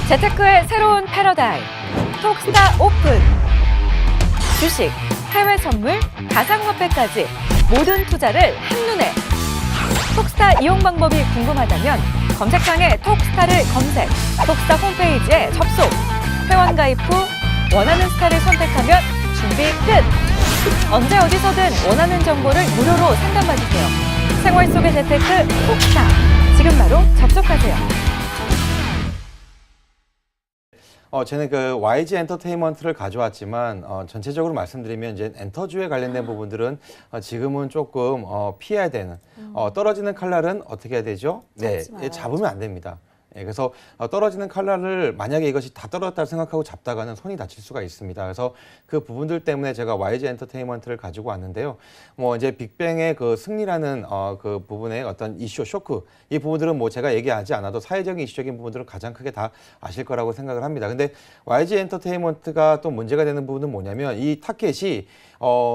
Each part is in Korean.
재테크의 새로운 패러다임, 톡스타 오픈. 주식, 해외 선물, 가상화폐까지 모든 투자를 한눈에. 톡스타 이용 방법이 궁금하다면 검색창에 톡스타를 검색, 톡스타 홈페이지에 접속. 회원 가입 후 원하는 스타를 선택하면 준비 끝! 언제 어디서든 원하는 정보를 무료로 상담받으세요. 생활 속의 재테크 톡스타. 지금 바로 접속하세요. 저는 그 YG 엔터테인먼트를 가져왔지만 전체적으로 말씀드리면 이제 엔터주에 관련된 부분들은 지금은 조금 피해야 되는 떨어지는 칼날은 어떻게 해야 되죠? 네, 잡으면 안 됩니다. 예, 그래서 떨어지는 칼날을 만약에 이것이 다 떨어졌다고 생각하고 잡다가는 손이 다칠 수가 있습니다. 그래서 그 부분들 때문에 제가 YG 엔터테인먼트를 가지고 왔는데요. 뭐 이제 빅뱅의 그 승리라는 그 부분의 어떤 이슈, 쇼크 이 부분들은 뭐 제가 얘기하지 않아도 사회적인 이슈적인 부분들은 가장 크게 다 아실 거라고 생각을 합니다. 근데 YG 엔터테인먼트가 또 문제가 되는 부분은 뭐냐면 이 타켓이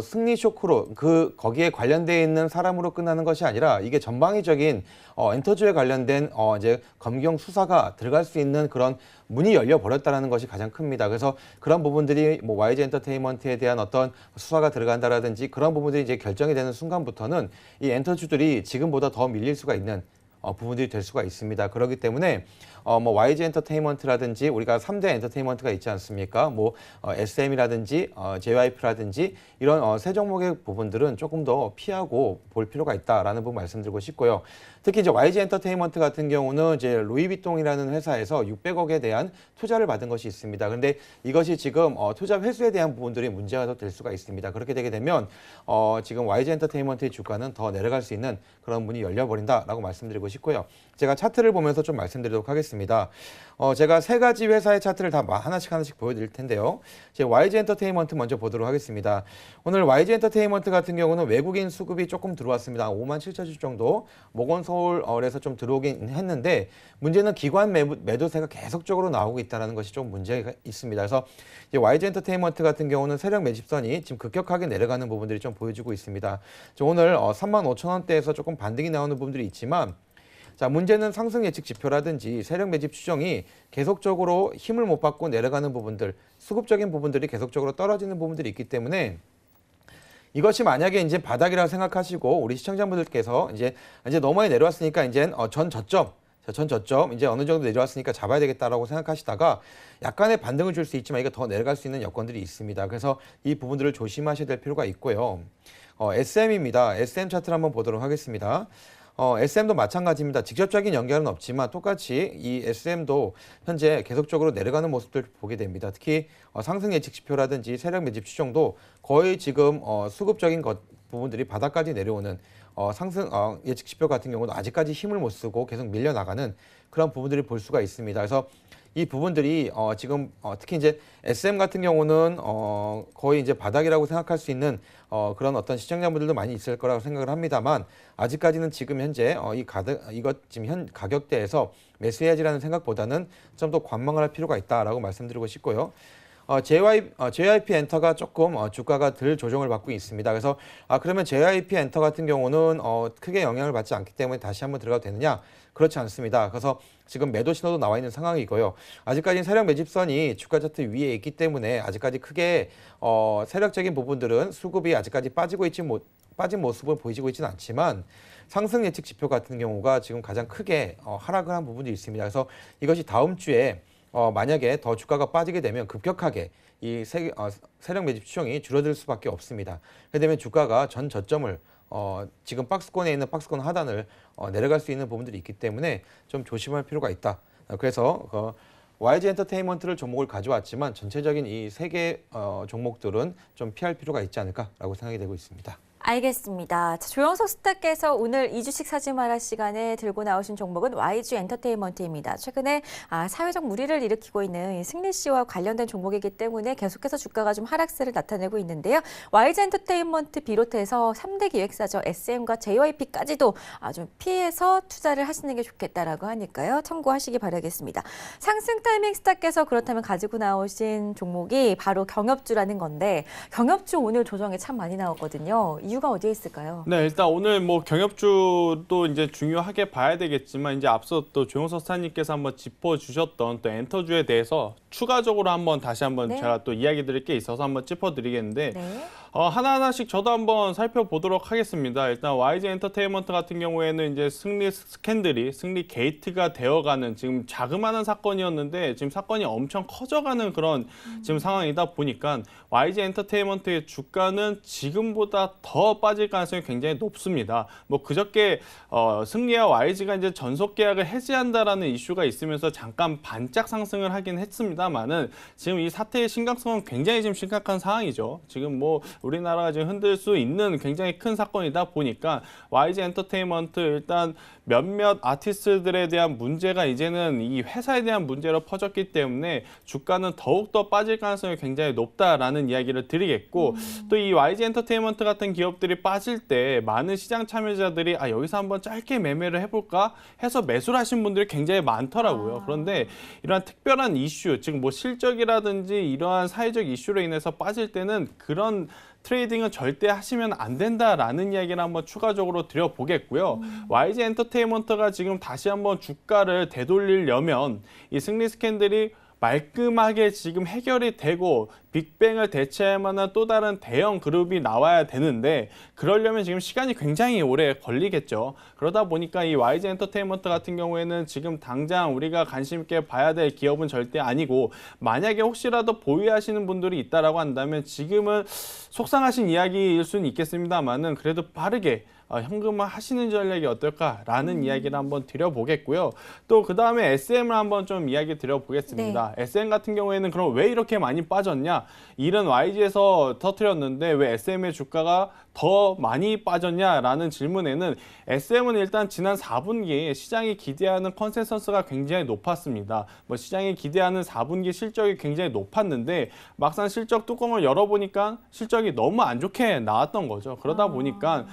승리 쇼크로 거기에 관련되어 있는 사람으로 끝나는 것이 아니라 이게 전방위적인 엔터주에 관련된 이제 검경 수사가 들어갈 수 있는 그런 문이 열려 버렸다는 것이 가장 큽니다. 그래서 그런 부분들이 뭐 YG 엔터테인먼트에 대한 어떤 수사가 들어간다라든지 그런 부분들이 이제 결정이 되는 순간부터는 이 엔터주들이 지금보다 더 밀릴 수가 있는 부분들이 될 수가 있습니다. 그렇기 때문에 뭐 YG 엔터테인먼트라든지 우리가 3대 엔터테인먼트가 있지 않습니까? 뭐 SM이라든지 JYP라든지 이런 세 종목의 부분들은 조금 더 피하고 볼 필요가 있다라는 부분 말씀드리고 싶고요. 특히 이제 YG 엔터테인먼트 같은 경우는 이제 루이비통이라는 회사에서 600억에 대한 투자를 받은 것이 있습니다. 그런데 이것이 지금 투자 회수에 대한 부분들이 문제가 될 수가 있습니다. 그렇게 되게 되면 지금 YG 엔터테인먼트의 주가는 더 내려갈 수 있는 그런 문이 열려버린다라고 말씀드리고 싶고요. 제가 차트를 보면서 좀 말씀드리도록 하겠습니다. 제가 세 가지 회사의 차트를 다 하나씩 보여드릴 텐데요. 제 YG 엔터테인먼트 먼저 보도록 하겠습니다. 오늘 YG 엔터테인먼트 같은 경우는 외국인 수급이 조금 들어왔습니다. 5만 7천 주 정도 모건서울에서 좀 들어오긴 했는데 문제는 기관 매도세가 계속적으로 나오고 있다는 것이 좀 문제가 있습니다. 그래서 이제 YG 엔터테인먼트 같은 경우는 세력 매집선이 지금 급격하게 내려가는 부분들이 좀 보여지고 있습니다. 오늘 3만 5천 원대에서 조금 반등이 나오는 부분들이 있지만 자, 문제는 상승 예측 지표라든지 세력 매집 추정이 계속적으로 힘을 못 받고 내려가는 부분들, 수급적인 부분들이 계속적으로 떨어지는 부분들이 있기 때문에 이것이 만약에 이제 바닥이라고 생각하시고 우리 시청자분들께서 이제 너무 많이 내려왔으니까 이제 전 저점 이제 어느 정도 내려왔으니까 잡아야 되겠다라고 생각하시다가 약간의 반등을 줄 수 있지만 이게 더 내려갈 수 있는 여건들이 있습니다. 그래서 이 부분들을 조심하셔야 될 필요가 있고요. SM입니다. SM 차트를 한번 보도록 하겠습니다. SM도 마찬가지입니다. 직접적인 연결은 없지만 똑같이 이 SM도 현재 계속적으로 내려가는 모습들을 보게 됩니다. 특히 상승 예측 지표라든지 세력 매집 추정도 거의 지금 수급적인 부분들이 바닥까지 내려오는 상승 예측 지표 같은 경우도 아직까지 힘을 못 쓰고 계속 밀려나가는 그런 부분들을 볼 수가 있습니다. 그래서 이 부분들이 지금 특히 이제 SM 같은 경우는 거의 이제 바닥이라고 생각할 수 있는 그런 어떤 시청자분들도 많이 있을 거라고 생각을 합니다만 아직까지는 지금 현재 이것 지금 현 가격대에서 매수해야지라는 생각보다는 좀 더 관망을 할 필요가 있다라고 말씀드리고 싶고요. JYP 엔터가 조금 주가가 덜 조정을 받고 있습니다. 그래서 그러면 JYP 엔터 같은 경우는 크게 영향을 받지 않기 때문에 다시 한번 들어가도 되느냐? 그렇지 않습니다. 그래서 지금 매도 신호도 나와 있는 상황이고요. 아직까지는 세력 매집선이 주가 차트 위에 있기 때문에 아직까지 크게 세력적인 부분들은 수급이 아직까지 빠진 모습을 보이고 있지는 않지만 상승 예측 지표 같은 경우가 지금 가장 크게 하락을 한 부분이 있습니다. 그래서 이것이 다음 주에 만약에 더 주가가 빠지게 되면 급격하게 이 세력 매집 추정이 줄어들 수밖에 없습니다. 그렇게 되면 주가가 전 저점을 지금 박스권에 있는 박스권 하단을 내려갈 수 있는 부분들이 있기 때문에 좀 조심할 필요가 있다. 그래서 YG 엔터테인먼트를 종목을 가져왔지만 전체적인 이 세 개 종목들은 좀 피할 필요가 있지 않을까라고 생각이 되고 있습니다. 알겠습니다. 조영석 스타께서 오늘 2주식 사지 마라 시간에 들고 나오신 종목은 YG 엔터테인먼트입니다. 최근에 사회적 물의를 일으키고 있는 승리 씨와 관련된 종목이기 때문에 계속해서 주가가 좀 하락세를 나타내고 있는데요. YG 엔터테인먼트 비롯해서 3대 기획사죠. SM과 JYP까지도 좀 피해서 투자를 하시는 게 좋겠다라고 하니까요. 참고하시기 바라겠습니다. 상승 타이밍 스타께서 그렇다면 가지고 나오신 종목이 바로 경협주라는 건데 경협주 오늘 조정이 참 많이 나왔거든요. 이유가 어디에 있을까요? 네, 일단 오늘 뭐 경협주도 이제 중요하게 봐야 되겠지만 이제 앞서 또 조용석 사장님께서 한번 짚어주셨던 또 엔터주에 대해서 추가적으로 다시 한번 네. 제가 또 이야기 드릴 게 있어서 한번 짚어드리겠는데 네. 하나하나씩 저도 한번 살펴보도록 하겠습니다. 일단 YG 엔터테인먼트 같은 경우에는 이제 승리 스캔들이 승리 게이트가 되어가는 지금 자그마한 사건이었는데 지금 사건이 엄청 커져가는 그런 지금 상황이다 보니까 YG 엔터테인먼트의 주가는 지금보다 더 빠질 가능성이 굉장히 높습니다. 뭐 그저께 승리와 YG가 이제 전속 계약을 해지한다라는 이슈가 있으면서 잠깐 반짝 상승을 하긴 했습니다만은 지금 이 사태의 심각성은 굉장히 지금 심각한 상황이죠. 지금 뭐 우리나라가 지금 흔들 수 있는 굉장히 큰 사건이다 보니까 YG 엔터테인먼트 일단 몇몇 아티스트들에 대한 문제가 이제는 이 회사에 대한 문제로 퍼졌기 때문에 주가는 더욱더 빠질 가능성이 굉장히 높다라는 이야기를 드리겠고 또 이 YG 엔터테인먼트 같은 기업들이 빠질 때 많은 시장 참여자들이 여기서 한번 짧게 매매를 해볼까 해서 매수를 하신 분들이 굉장히 많더라고요. 그런데 이러한 특별한 이슈, 즉 뭐 실적이라든지 이러한 사회적 이슈로 인해서 빠질 때는 그런 트레이딩은 절대 하시면 안 된다라는 이야기를 한번 추가적으로 드려보겠고요. YG 엔터테인먼트가 지금 다시 한번 주가를 되돌리려면 이 승리 스캔들이 말끔하게 지금 해결이 되고 빅뱅을 대체할 만한 또 다른 대형 그룹이 나와야 되는데 그러려면 지금 시간이 굉장히 오래 걸리겠죠. 그러다 보니까 이 YG 엔터테인먼트 같은 경우에는 지금 당장 우리가 관심 있게 봐야 될 기업은 절대 아니고 만약에 혹시라도 보유하시는 분들이 있다라고 한다면 지금은 속상하신 이야기일 수는 있겠습니다만은 그래도 빠르게 현금화 하시는 전략이 어떨까라는 이야기를 한번 드려보겠고요. 또 그 다음에 SM을 한번 좀 이야기 드려보겠습니다. SM 같은 경우에는 그럼 왜 이렇게 많이 빠졌냐? 일은 YG에서 터뜨렸는데 왜 SM의 주가가 더 많이 빠졌냐라는 질문에는 SM은 일단 지난 4분기에 시장이 기대하는 컨센서스가 굉장히 높았습니다. 뭐 시장이 기대하는 4분기 실적이 굉장히 높았는데 막상 실적 뚜껑을 열어보니까 실적이 너무 안 좋게 나왔던 거죠. 그러다 보니까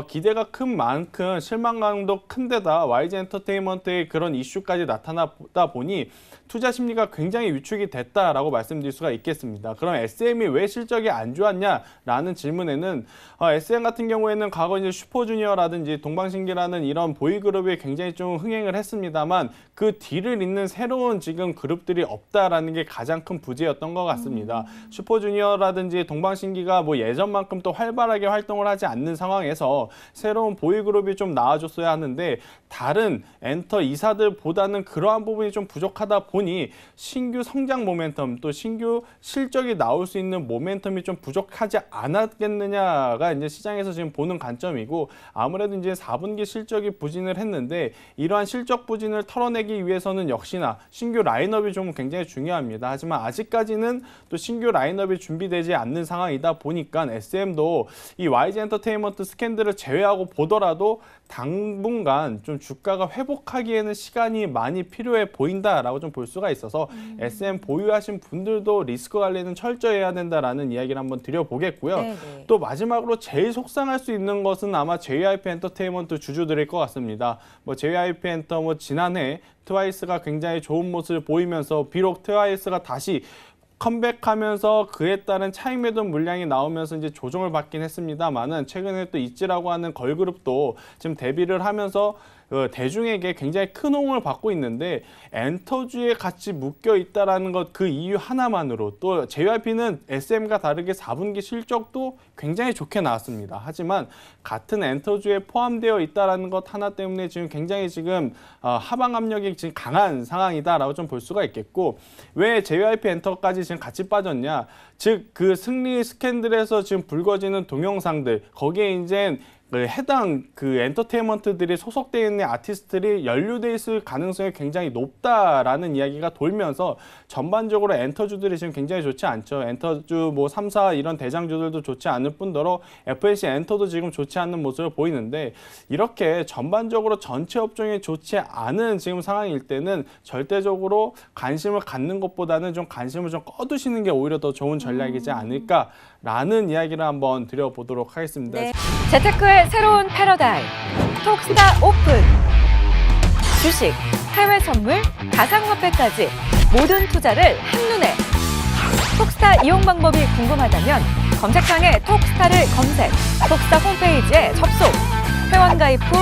기대가 큰 만큼 실망감도 큰데다 YG 엔터테인먼트의 그런 이슈까지 나타나다 보니 투자 심리가 굉장히 위축이 됐다라고 말씀드릴 수가 있겠습니다. 그럼 SM이 왜 실적이 안 좋았냐라는 질문에는 SM 같은 경우에는 과거 이제 슈퍼주니어라든지 동방신기라는 이런 보이그룹이 굉장히 좀 흥행을 했습니다만 그 뒤를 잇는 새로운 지금 그룹들이 없다라는 게 가장 큰 부재였던 것 같습니다. 슈퍼주니어라든지 동방신기가 뭐 예전만큼 또 활발하게 활동을 하지 않는 상황에서 새로운 보이그룹이 좀 나와줬어야 하는데 다른 엔터 이사들보다는 그러한 부분이 좀 부족하다 보니 신규 성장 모멘텀 또 신규 실적이 나올 수 있는 모멘텀이 좀 부족하지 않았겠느냐가 이제 시장에서 지금 보는 관점이고 아무래도 이제 4분기 실적이 부진을 했는데 이러한 실적 부진을 털어내기 위해서는 역시나 신규 라인업이 좀 굉장히 중요합니다. 하지만 아직까지는 또 신규 라인업이 준비되지 않는 상황이다 보니까 SM도 이 YG 엔터테인먼트 스캔들을 제외하고 보더라도 당분간 좀 주가가 회복하기에는 시간이 많이 필요해 보인다라고 좀 볼 수가 있어서 SM 보유하신 분들도 리스크 관리는 철저히 해야 된다라는 이야기를 한번 드려보겠고요. 네네. 또 마지막으로 제일 속상할 수 있는 것은 아마 JYP 엔터테인먼트 주주들일 것 같습니다. 뭐 JYP 엔터 뭐 지난해 트와이스가 굉장히 좋은 모습을 보이면서 비록 트와이스가 다시 컴백하면서 그에 따른 차익 매도 물량이 나오면서 이제 조정을 받긴 했습니다만은 최근에 또 있지라고 하는 걸그룹도 지금 데뷔를 하면서 대중에게 굉장히 큰 호응을 받고 있는데 엔터주에 같이 묶여 있다라는 것 그 이유 하나만으로 또 JYP는 SM과 다르게 4분기 실적도 굉장히 좋게 나왔습니다. 하지만 같은 엔터주에 포함되어 있다라는 것 하나 때문에 지금 굉장히 지금 하방 압력이 지금 강한 상황이다라고 좀 볼 수가 있겠고 왜 JYP 엔터까지 지금 같이 빠졌냐? 즉 그 승리 스캔들에서 지금 불거지는 동영상들 거기에 이제 해당 그 엔터테인먼트들이 소속되어 있는 아티스트들이 연루돼 있을 가능성이 굉장히 높다라는 이야기가 돌면서 전반적으로 엔터주들이 지금 굉장히 좋지 않죠. 엔터주 뭐 3사 이런 대장주들도 좋지 않을 뿐더러 FNC 엔터도 지금 좋지 않는 모습을 보이는데 이렇게 전반적으로 전체 업종이 좋지 않은 지금 상황일 때는 절대적으로 관심을 갖는 것보다는 좀 관심을 좀 꺼두시는 게 오히려 더 좋은 전략이지 않을까라는 이야기를 한번 드려보도록 하겠습니다. 네. 재테크의 새로운 패러다임 톡스타 오픈 주식, 해외 선물, 가상화폐까지 모든 투자를 한눈에 톡스타 이용 방법이 궁금하다면 검색창에 톡스타를 검색, 톡스타 홈페이지에 접속, 회원 가입 후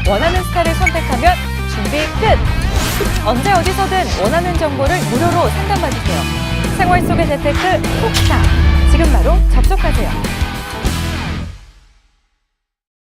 원하는 스타를 선택하면 준비 끝! 언제 어디서든 원하는 정보를 무료로 상담받으세요. 생활 속의 재테크 톡스타.